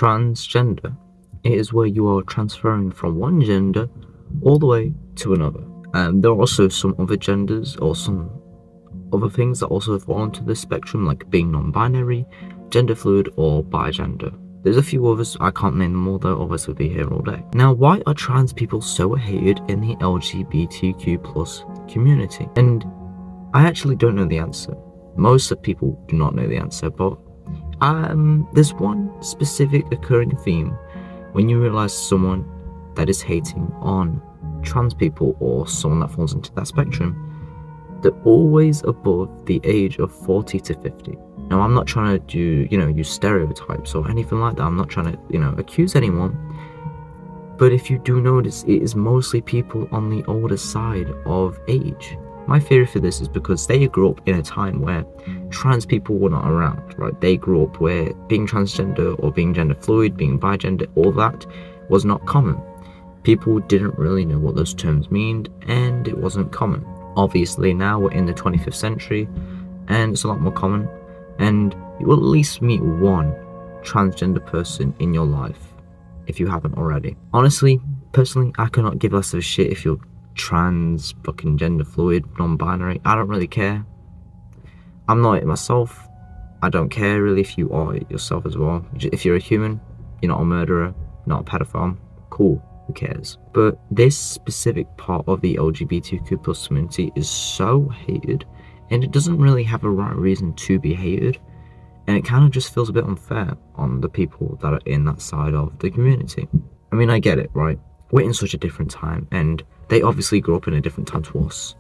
Transgender. It is where you are transferring from one gender all the way to another. And there are also some other genders or some other things that also fall into this spectrum, like being non-binary, gender fluid, or bigender. There's a few others, I can't name them all though, otherwise we'll be here all day. Now, why are trans people so hated in the LGBTQ plus community? And I actually don't know the answer. Most of people do not know the answer, but there's one specific occurring theme when you realize someone that is hating on trans people or someone that falls into that spectrum. They're always above the age of 40 to 50. Now, I'm not trying to use stereotypes or anything like that. I'm not trying to, accuse anyone. But if you do notice, it is mostly people on the older side of age. My theory for this is because they grew up in a time where trans people were not around, right? They grew up where being transgender or being gender fluid, being bigender, all that was not common. People didn't really know what those terms mean, and it wasn't common. Obviously, now we're in the 25th century, and it's a lot more common, and you will at least meet one transgender person in your life, if you haven't already. Honestly, personally, I cannot give less of a shit if you're trans, fucking gender fluid, non-binary. I don't really care. I'm not it myself. I don't care really if you are it yourself as well. If you're a human, you're not a murderer, not a pedophile, cool. Who cares? But this specific part of the LGBTQ plus community is so hated, and it doesn't really have a right reason to be hated, and it kind of just feels a bit unfair on the people that are in that side of the community. I mean, I get it, right? We're in such a different time, and they obviously grew up in a different time to us,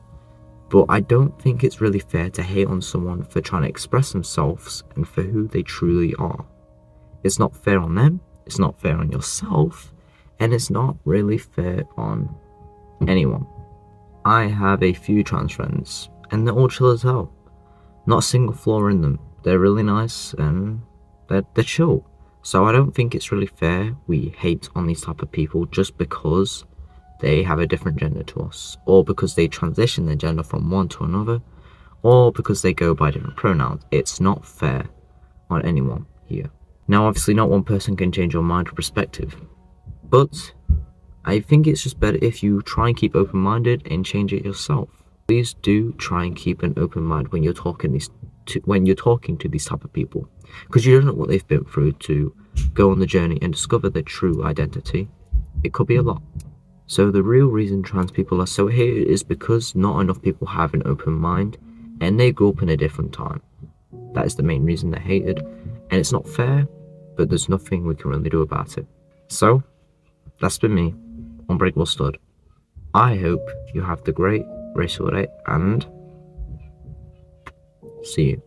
but I don't think it's really fair to hate on someone for trying to express themselves and for who they truly are. It's not fair on them, it's not fair on yourself, and it's not really fair on anyone. I have a few trans friends, and they're all chill as hell. Not a single flaw in them. They're really nice, and they're chill. So I don't think it's really fair we hate on these type of people just because they have a different gender to us, or because they transition their gender from one to another, or because they go by different pronouns. It's not fair on anyone here. Now, obviously, not one person can change your mind or perspective, but I think it's just better if you try and keep open-minded and change it yourself. Please do try and keep an open mind when you're talking to these type of people, because you don't know what they've been through to go on the journey and discover their true identity. It could be a lot. So the real reason trans people are so hated is because not enough people have an open mind, and they grew up in a different time. That is the main reason they're hated, and it's not fair, but there's nothing we can really do about it. So that's been me, Unbreakable Stud. I hope you have the great rest of the day, and see you.